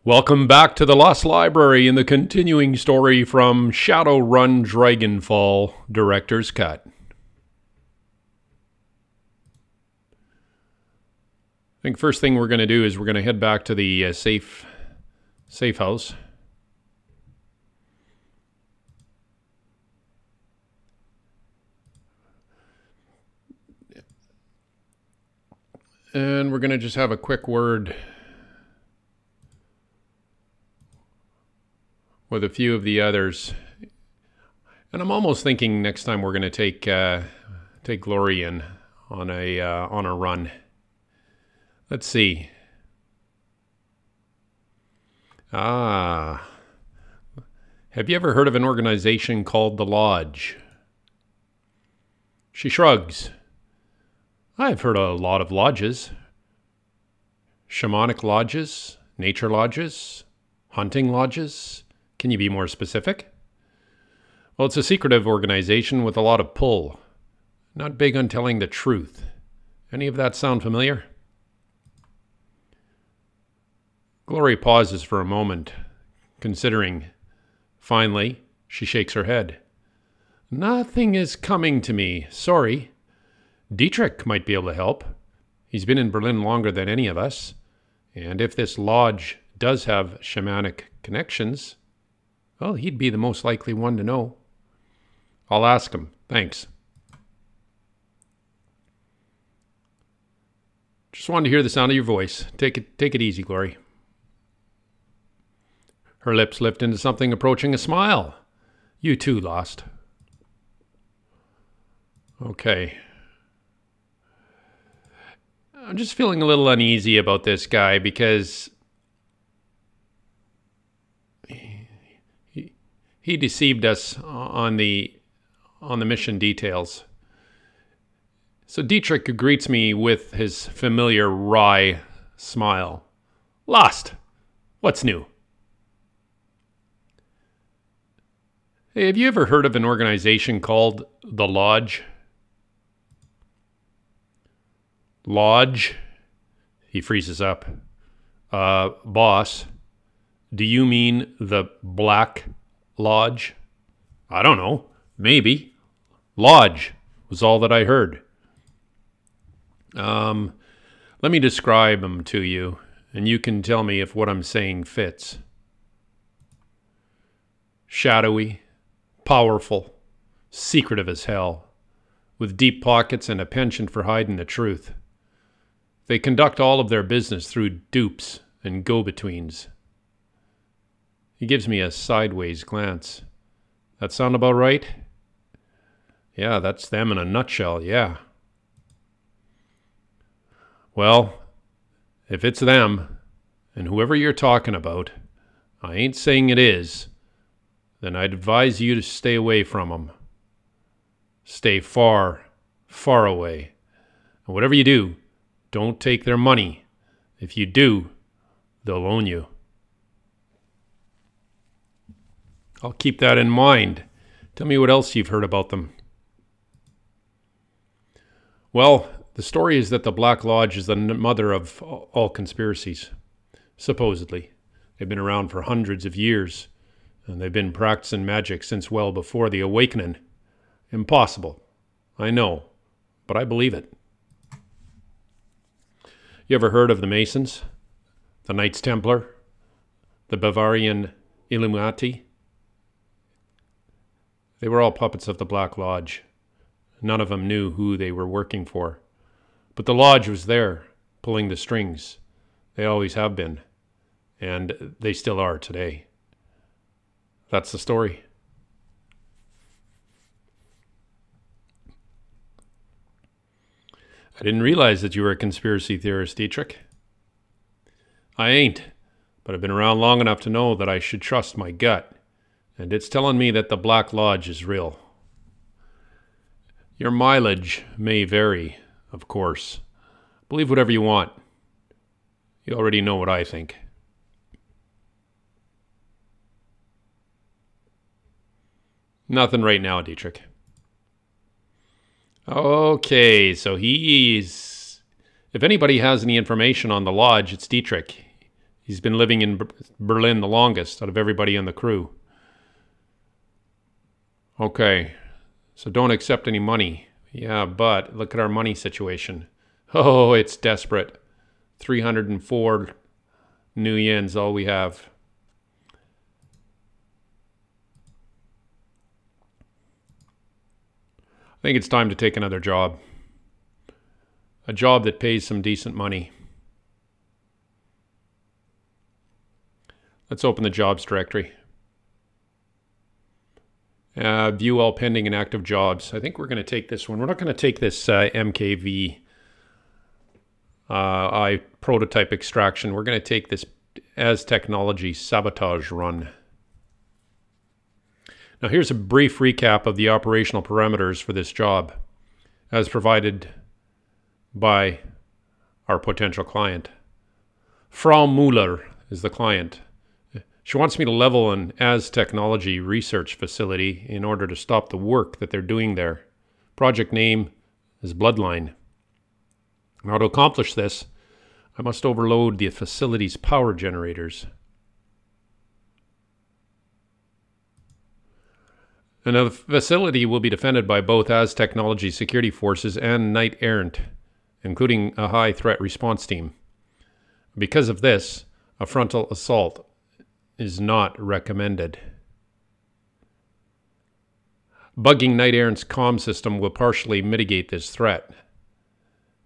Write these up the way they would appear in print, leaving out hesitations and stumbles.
Welcome back to the Lost Library in the continuing story from Shadowrun Dragonfall, Director's Cut. I think first thing we're going to do is we're going to head back to the safe house. And we're going to just have a quick word with a few of the others. And I'm almost thinking next time we're going to take Glory in on a run. Let's see. Have you ever heard of an organization called the Lodge? She shrugs. I've heard a lot of lodges. Shamanic lodges, nature lodges, hunting lodges. Can you be more specific? Well, it's a secretive organization with a lot of pull. Not big on telling the truth. Any of that sound familiar? Glory pauses for a moment, considering. Finally, she shakes her head. Nothing is coming to me. Sorry. Dietrich might be able to help. He's been in Berlin longer than any of us. And if this lodge does have shamanic connections, well, he'd be the most likely one to know. I'll ask him. Thanks. Just wanted to hear the sound of your voice. Take it easy, Glory. Her lips lift into something approaching a smile. You too, Lost. Okay. I'm just feeling a little uneasy about this guy because he deceived us on the mission details. So Dietrich greets me with his familiar wry smile. Lost. What's new? Hey, have you ever heard of an organization called the Lodge? Lodge? He freezes up. Boss, do you mean the Black Lodge? I don't know. Maybe. Lodge was all that I heard. Let me describe them to you, and you can tell me if what I'm saying fits. Shadowy, powerful, secretive as hell, with deep pockets and a penchant for hiding the truth. They conduct all of their business through dupes and go-betweens. He gives me a sideways glance. That sound about right? Yeah, that's them in a nutshell, yeah. Well, if it's them, and whoever you're talking about, I ain't saying it is, then I'd advise you to stay away from them. Stay far, far away. And whatever you do, don't take their money. If you do, they'll own you. I'll keep that in mind. Tell me what else you've heard about them. Well, the story is that the Black Lodge is the mother of all conspiracies. Supposedly. They've been around for hundreds of years, and they've been practicing magic since well before the Awakening. Impossible. I know, but I believe it. You ever heard of the Masons? The Knights Templar? The Bavarian Illuminati? They were all puppets of the Black Lodge. None of them knew who they were working for. But the Lodge was there, pulling the strings. They always have been. And they still are today. That's the story. I didn't realize that you were a conspiracy theorist, Dietrich. I ain't, but I've been around long enough to know that I should trust my gut, and it's telling me that the Black Lodge is real. Your mileage may vary, of course. Believe whatever you want. You already know what I think. Nothing right now, Dietrich. Okay, so he's... If anybody has any information on the Lodge, it's Dietrich. He's been living in Berlin the longest out of everybody on the crew. Okay, so don't accept any money. Yeah, but look at our money situation. Oh, it's desperate. 304 new yen's all we have. I think it's time to take another job. A job that pays some decent money. Let's open the jobs directory. View all pending and active jobs. I think we're going to take this one. We're not going to take this MKV prototype extraction. We're going to take this as technology sabotage run. Now here's a brief recap of the operational parameters for this job as provided by our potential client. Frau Muller is the client. She wants me to level an as technology research facility in order to stop the work that they're doing there. Project name is Bloodline. Now to accomplish this, I must overload the facility's power generators. And the facility will be defended by both as technology security forces and knight errant, including a high threat response team. Because of this, a frontal assault is not recommended. Bugging knight errant's comm system will partially mitigate this threat.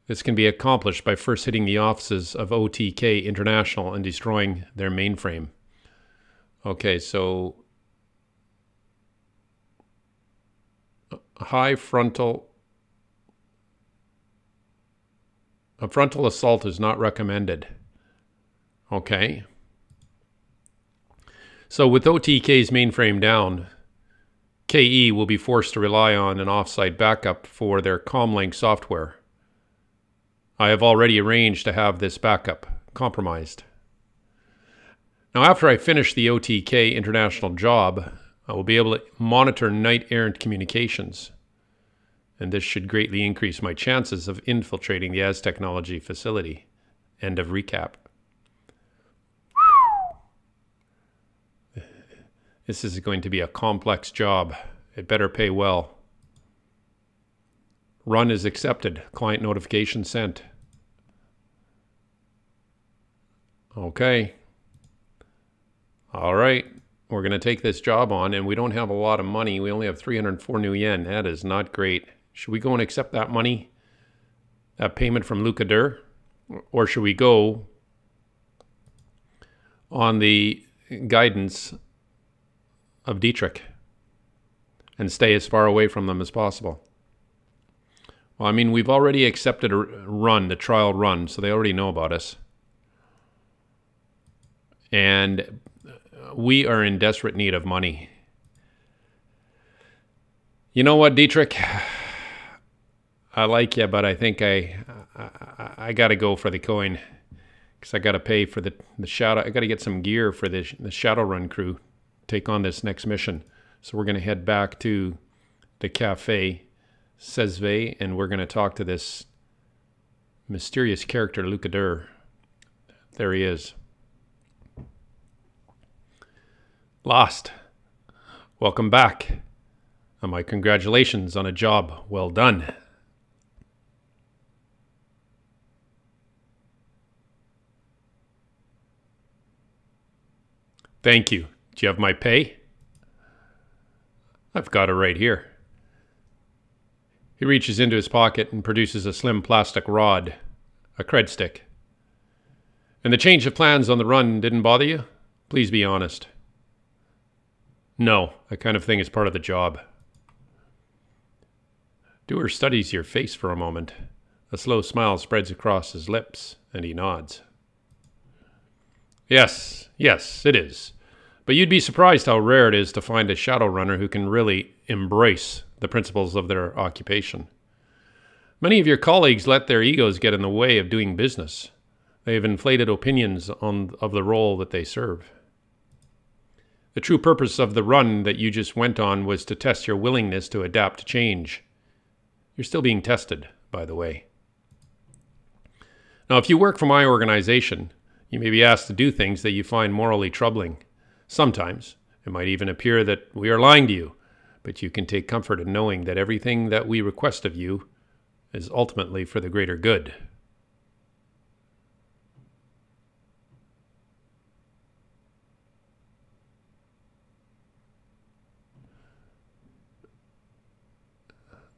This can be accomplished by first hitting the offices of OTK International and destroying their mainframe. Okay, so a frontal assault is not recommended. Okay. So with OTK's mainframe down, KE will be forced to rely on an offsite backup for their Comlink software. I have already arranged to have this backup compromised. Now after I finish the OTK International job, I will be able to monitor knight errant communications. And this should greatly increase my chances of infiltrating the as technology facility. End of recap. This is going to be a complex job. It better pay well. Run is accepted. Client notification sent. Okay. All right. We're going to take this job on, and we don't have a lot of money. We only have 304 new yen. That is not great. Should we go and accept that money? That payment from Lukader? Or should we go on the guidance of Dietrich and stay as far away from them as possible? Well, I mean, we've already accepted a run, the trial run, so they already know about us. And we are in desperate need of money. You know what, Dietrich? I like you, but I think I got to go for the coin, because I got to pay for the shadow. I got to get some gear for the Shadowrun crew. Take on this next mission. So we're going to head back to the cafe Sesve, and we're going to talk to this mysterious character, Lukader. There he is. Lost. Welcome back. And my congratulations on a job well done. Thank you. Do you have my pay? I've got it right here. He reaches into his pocket and produces a slim plastic rod, a cred stick. And the change of plans on the run didn't bother you? Please be honest. No, that kind of thing is part of the job. Doer studies your face for a moment. A slow smile spreads across his lips, and he nods. Yes, it is. But you'd be surprised how rare it is to find a Shadowrunner who can really embrace the principles of their occupation. Many of your colleagues let their egos get in the way of doing business. They have inflated opinions of the role that they serve. The true purpose of the run that you just went on was to test your willingness to adapt to change. You're still being tested, by the way. Now, if you work for my organization, You may be asked to do things that you find morally troubling. Sometimes it might even appear that we are lying to you, but you can take comfort in knowing that everything that we request of you is ultimately for the greater good.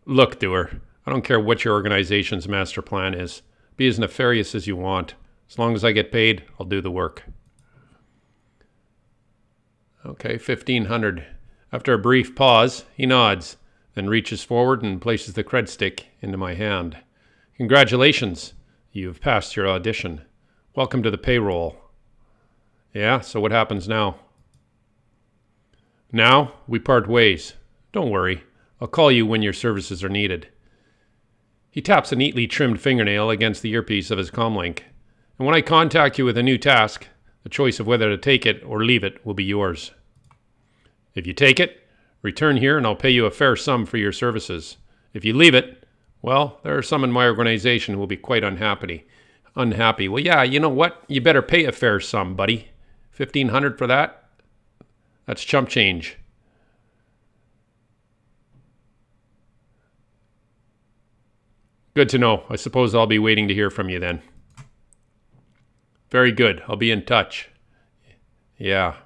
Look, doer, I don't care what your organization's master plan is. Be as nefarious as you want. As long as I get paid, I'll do the work. Okay, 1500. After a brief pause, he nods, then reaches forward and places the cred stick into my hand. Congratulations, you've passed your audition. Welcome to the payroll. Yeah, so what happens now? Now, we part ways. Don't worry, I'll call you when your services are needed. He taps a neatly trimmed fingernail against the earpiece of his comlink. And when I contact you with a new task, the choice of whether to take it or leave it will be yours. If you take it, return here and I'll pay you a fair sum for your services. If you leave it, well, there are some in my organization who will be quite unhappy. Well, yeah, you know what? You better pay a fair sum, buddy. 1500 for that? That's chump change. Good to know. I suppose I'll be waiting to hear from you then. Very good. I'll be in touch. Yeah.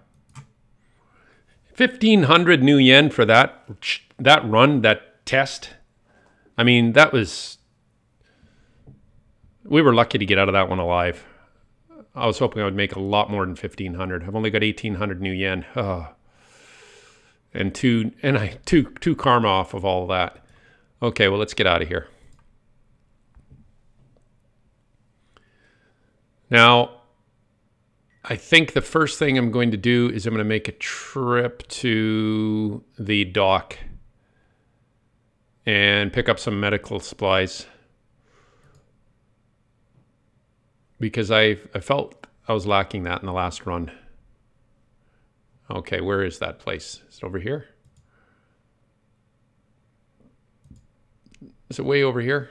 1500 new yen for that run, that test. I mean, that was... We were lucky to get out of that one alive. I was hoping I would make a lot more than 1500. I've only got 1800 new yen. Oh. And two karma off of all of that. Okay, well, let's get out of here. Now, I think the first thing I'm going to do is I'm going to make a trip to the dock and pick up some medical supplies. Because I felt I was lacking that in the last run. Okay, where is that place? Is it over here? Is it way over here?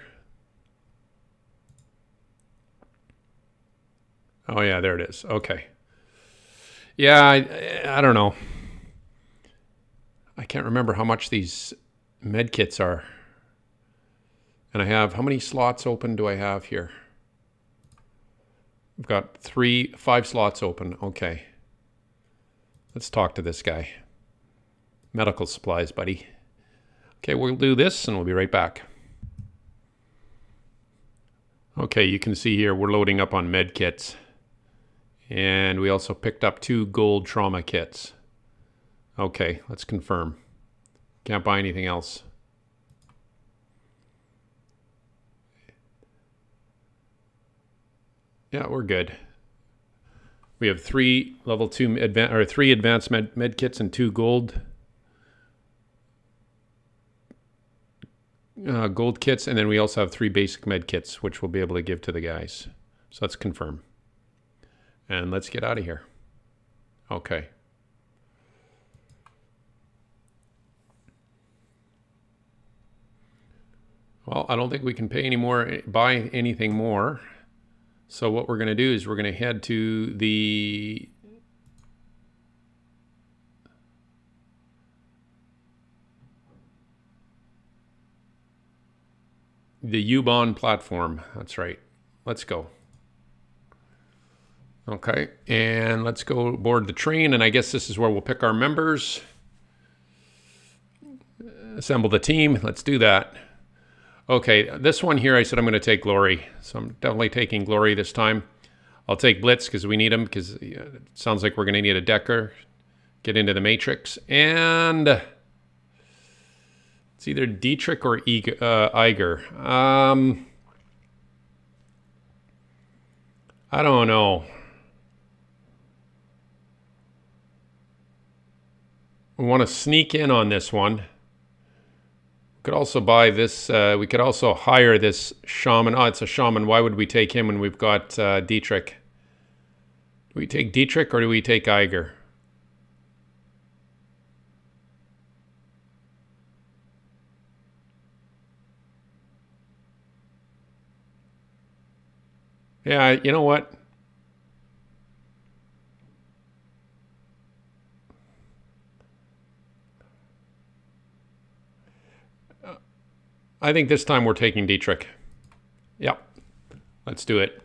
Oh yeah, there it is. Okay. Yeah, I don't know. I can't remember how much these med kits are. And I have, how many slots open do I have here? I've got 5 slots open. Okay. Let's talk to this guy. Medical supplies, buddy. Okay, we'll do this and we'll be right back. Okay, you can see here we're loading up on med kits. And we also picked up 2 gold trauma kits. Okay, let's confirm. Can't buy anything else. Yeah, we're good. We have 3 level 2 3 advanced med kits and 2 gold gold kits, and then we also have 3 basic med kits, which we'll be able to give to the guys. So let's confirm. And let's get out of here. Okay. Well, I don't think we can pay any more, buy anything more. So what we're going to do is we're going to head to the U-Bahn platform. That's right. Let's go. Okay, and let's go board the train, and I guess this is where we'll pick our members. Assemble the team. Let's do that. Okay, this one here, I said I'm going to take Glory. So I'm definitely taking Glory this time. I'll take Blitz because we need him, because it sounds like we're going to need a Decker. Get into the Matrix. And it's either Dietrich or Iger. I don't know. We want to sneak in on this one. We could also buy this. We could also hire this shaman. Oh, it's a shaman. Why would we take him when we've got Dietrich? Do we take Dietrich or do we take Iger? Yeah, you know what? I think this time we're taking Dietrich. Yep. Let's do it.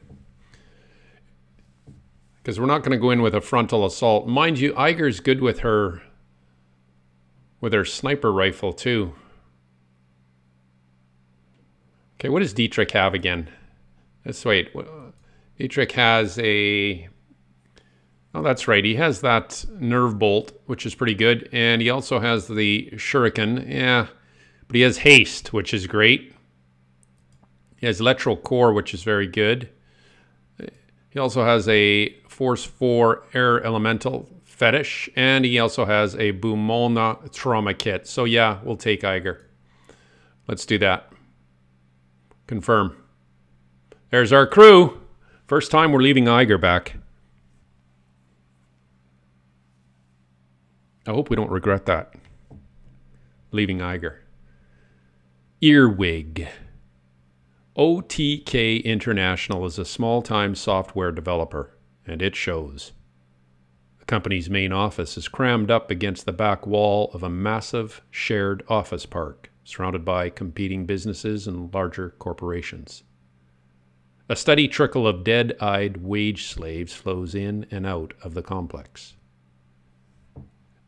Because we're not going to go in with a frontal assault. Mind you, Iger's good with her sniper rifle too. Okay, what does Dietrich have again? Let's wait. Dietrich has a... Oh, that's right. He has that nerve bolt, which is pretty good. And he also has the shuriken. Yeah, but he has haste, which is great. He has electoral core, which is very good. He also has a force 4 air elemental fetish. And he also has a Bumolna trauma kit. So yeah, we'll take Iger. Let's do that. Confirm. There's our crew. First time we're leaving Iger back. I hope we don't regret that. Leaving Iger. Earwig. OTK International is a small-time software developer, and it shows. The company's main office is crammed up against the back wall of a massive shared office park, surrounded by competing businesses and larger corporations. A steady trickle of dead-eyed wage slaves flows in and out of the complex.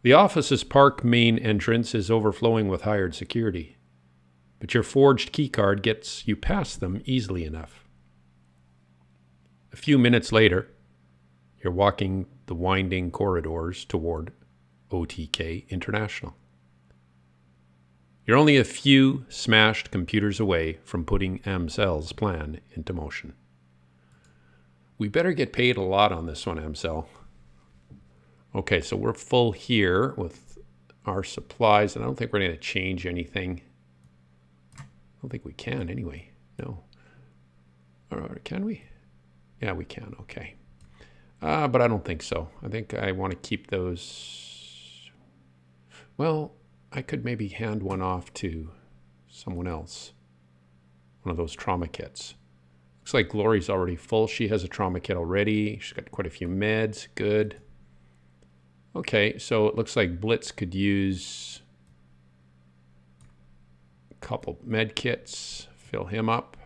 The office's park main entrance is overflowing with hired security, but your forged keycard gets you past them easily enough. A few minutes later, you're walking the winding corridors toward OTK International. You're only a few smashed computers away from putting Amsel's plan into motion. We better get paid a lot on this one, Amsel. Okay, so we're full here with our supplies, and I don't think we're going to change anything. I don't think we can anyway. No. Or can we? Yeah, we can. Okay. But I don't think so. I think I want to keep those. Well, I could maybe hand one off to someone else. One of those trauma kits. Looks like Glory's already full. She has a trauma kit already. She's got quite a few meds. Good. Okay, so it looks like Blitz could use a couple med kits. Fill him up.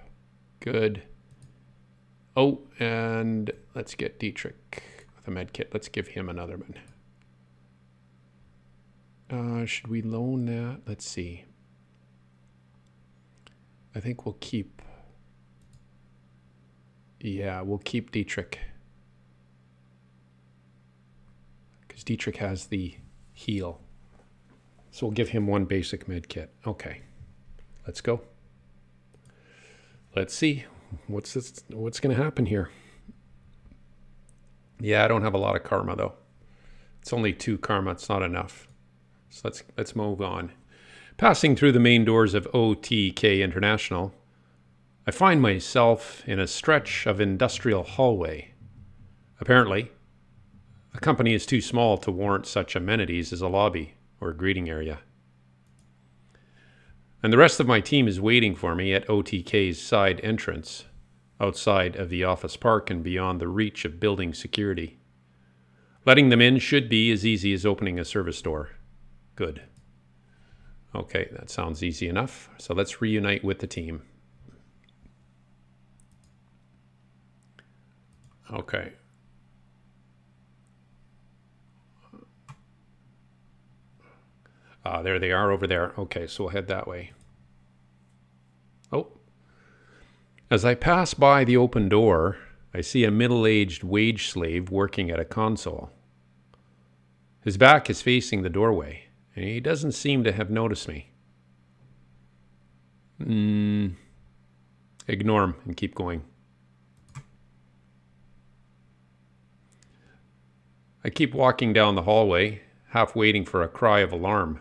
Good. Oh, and let's get Dietrich with a med kit. Let's give him another one. Should we loan that? Let's see. I think we'll keep... Yeah, we'll keep Dietrich. Because Dietrich has the heal. So we'll give him one basic med kit. Okay. Let's go. Let's see. What's going to happen here? Yeah, I don't have a lot of karma, though. It's only 2 karma. It's not enough. So let's move on. Passing through the main doors of OTK International, I find myself in a stretch of industrial hallway. Apparently, the company is too small to warrant such amenities as a lobby or a greeting area. And the rest of my team is waiting for me at OTK's side entrance, outside of the office park and beyond the reach of building security. Letting them in should be as easy as opening a service door. Good. Okay, that sounds easy enough. So let's reunite with the team. Okay. There they are over there. Okay, so we'll head that way. Oh. As I pass by the open door, I see a middle-aged wage slave working at a console. His back is facing the doorway, and he doesn't seem to have noticed me. Ignore him and keep going. I keep walking down the hallway, half waiting for a cry of alarm.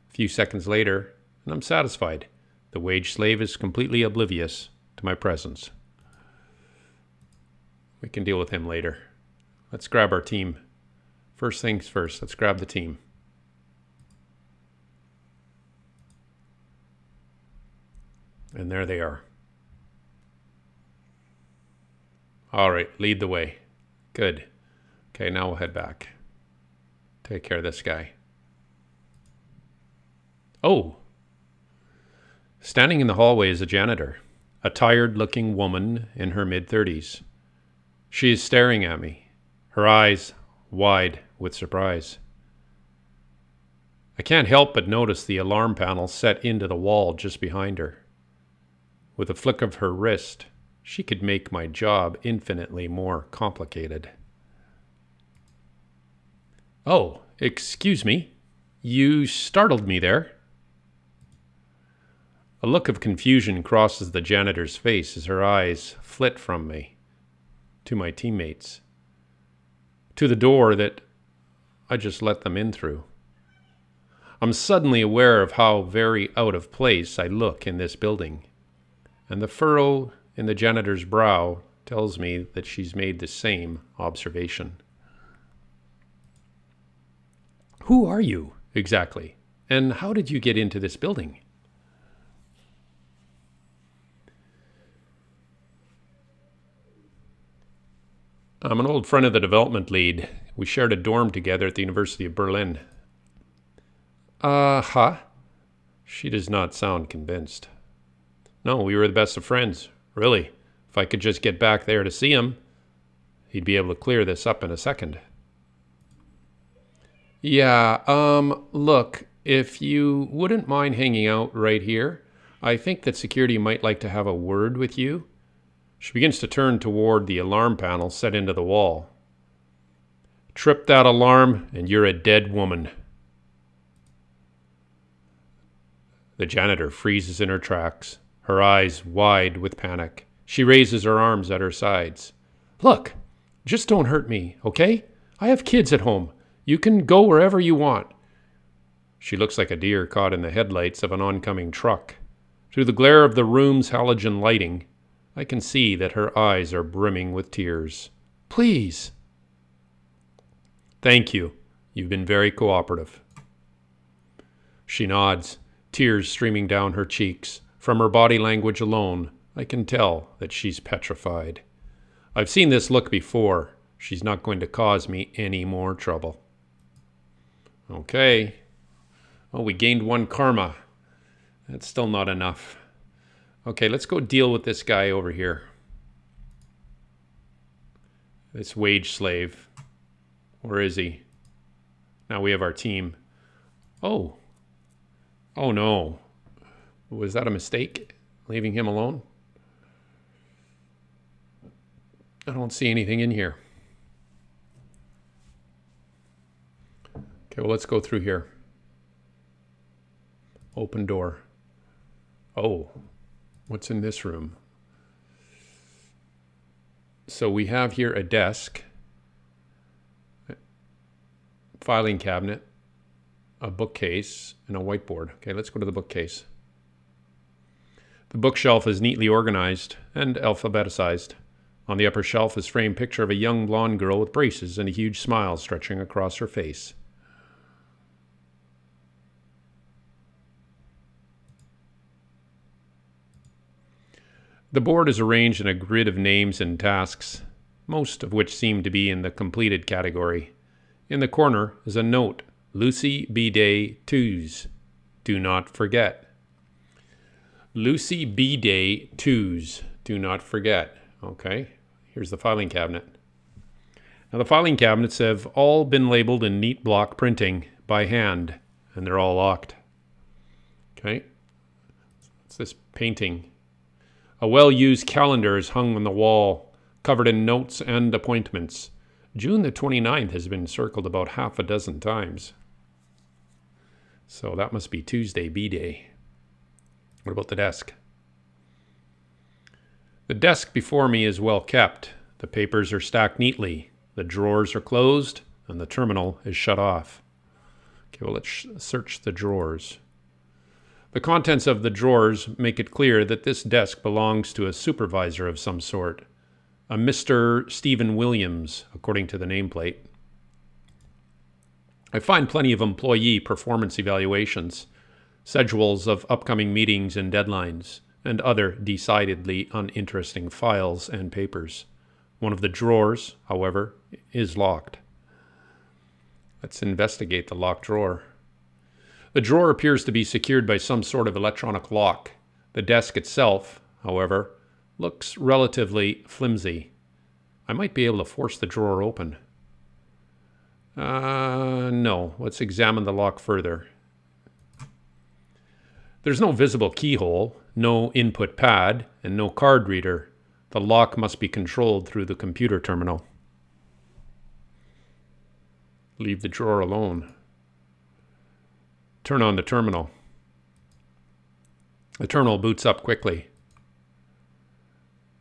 A few seconds later, and I'm satisfied. The wage slave is completely oblivious to my presence. We can deal with him later. Let's grab our team. First things first, let's grab the team. And there they are. All right, lead the way. Good. Okay, now we'll head back. Take care of this guy. Oh! Standing in the hallway is a janitor, a tired-looking woman in her mid-30s. She is staring at me, her eyes wide with surprise. I can't help but notice the alarm panel set into the wall just behind her. With a flick of her wrist, she could make my job infinitely more complicated. Oh, excuse me. You startled me there. A look of confusion crosses the janitor's face as her eyes flit from me to my teammates, to the door that I just let them in through. I'm suddenly aware of how very out of place I look in this building, and the furrow in the janitor's brow tells me that she's made the same observation. Who are you, exactly? And how did you get into this building? I'm an old friend of the development lead. We shared a dorm together at the University of Berlin. Huh? She does not sound convinced. No, we were the best of friends, really. If I could just get back there to see him, he'd be able to clear this up in a second. Yeah, look, if you wouldn't mind hanging out right here, I think that security might like to have a word with you. She begins to turn toward the alarm panel set into the wall. Trip that alarm and you're a dead woman. The janitor freezes in her tracks, her eyes wide with panic. She raises her arms at her sides. Look, just don't hurt me, okay? I have kids at home. You can go wherever you want. She looks like a deer caught in the headlights of an oncoming truck. Through the glare of the room's halogen lighting, I can see that her eyes are brimming with tears. Please. Thank you. You've been very cooperative. She nods, tears streaming down her cheeks. From her body language alone, I can tell that she's petrified. I've seen this look before. She's not going to cause me any more trouble. Okay. Oh, we gained 1 karma. That's still not enough. Okay, let's go deal with this guy over here. This wage slave. Where is he? Now we have our team. Oh. Oh no. Was that a mistake? Leaving him alone? I don't see anything in here. Okay, well, let's go through here. Open door. Oh. What's in this room? So we have here a desk, filing cabinet, a bookcase, and a whiteboard. Okay, let's go to the bookcase. The bookshelf is neatly organized and alphabetized. On the upper shelf is a framed picture of a young blonde girl with braces and a huge smile stretching across her face. The board is arranged in a grid of names and tasks, most of which seem to be in the completed category. In the corner is a note, Lucy B. Day 2s. Do not forget. Lucy B. Day 2s. Do not forget. Okay, here's the filing cabinet. Now the filing cabinets have all been labeled in neat block printing by hand, and they're all locked. Okay, what's this painting? A well-used calendar is hung on the wall, covered in notes and appointments. June the 29th has been circled about half a dozen times. So that must be Tuesday B-Day. What about the desk? The desk before me is well kept. The papers are stacked neatly. The drawers are closed, and the terminal is shut off. Okay, well, let's search the drawers. The contents of the drawers make it clear that this desk belongs to a supervisor of some sort, a Mr. Stephen Williams, according to the nameplate. I find plenty of employee performance evaluations, schedules of upcoming meetings and deadlines, and other decidedly uninteresting files and papers. One of the drawers, however, is locked. Let's investigate the locked drawer. The drawer appears to be secured by some sort of electronic lock. The desk itself, however, looks relatively flimsy. I might be able to force the drawer open. No. Let's examine the lock further. There's no visible keyhole, no input pad, and no card reader. The lock must be controlled through the computer terminal. Leave the drawer alone. Turn on the terminal. The terminal boots up quickly.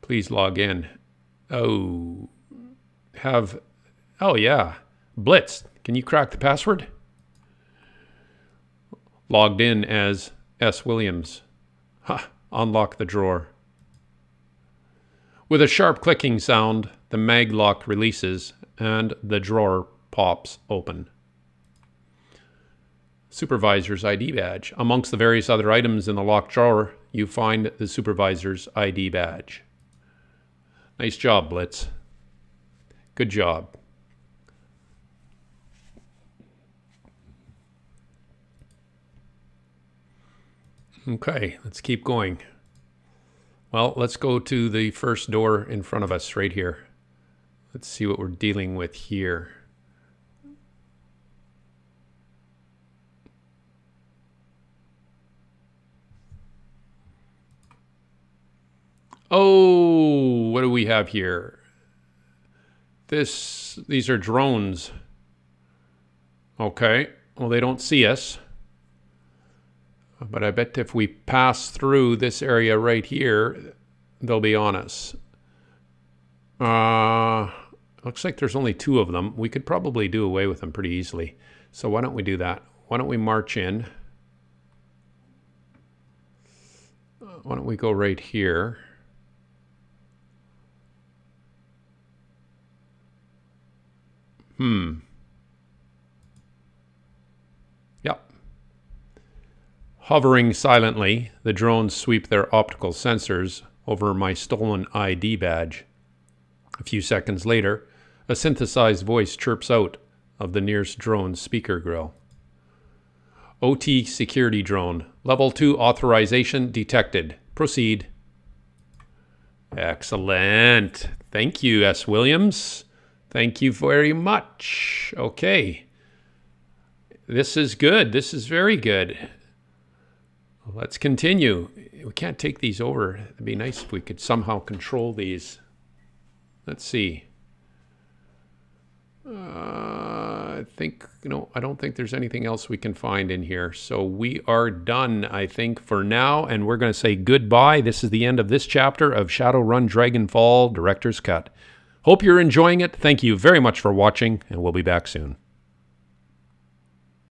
Please log in. Oh yeah. Blitz, can you crack the password? Logged in as S. Williams. Unlock the drawer. With a sharp clicking sound, the mag lock releases and the drawer pops open. Supervisor's ID badge. Amongst the various other items in the locked drawer, you find the supervisor's ID badge. Nice job, Blitz. Good job. Okay, let's keep going. Well, let's go to the first door in front of us right here. Let's see what we're dealing with here. Oh, what do we have here? These are drones. Okay, well, they don't see us. But I bet if we pass through this area right here, they'll be on us. Looks like there's only 2 of them. We could probably do away with them pretty easily. So why don't we do that? Why don't we march in? Why don't we go right here? Yep. Hovering silently, the drones sweep their optical sensors over my stolen ID badge. A few seconds later, a synthesized voice chirps out of the nearest drone's speaker grill. OT security drone. Level 2 authorization detected. Proceed. Excellent. Thank you, S. Williams. Thank you very much. Okay. This is good. This is very good. Let's continue. We can't take these over. It'd be nice if we could somehow control these. Let's see. I think, I don't think there's anything else we can find in here. So we are done, I think, for now. And we're going to say goodbye. This is the end of this chapter of Shadowrun Dragonfall Director's Cut. Hope you're enjoying it. Thank you very much for watching, and we'll be back soon.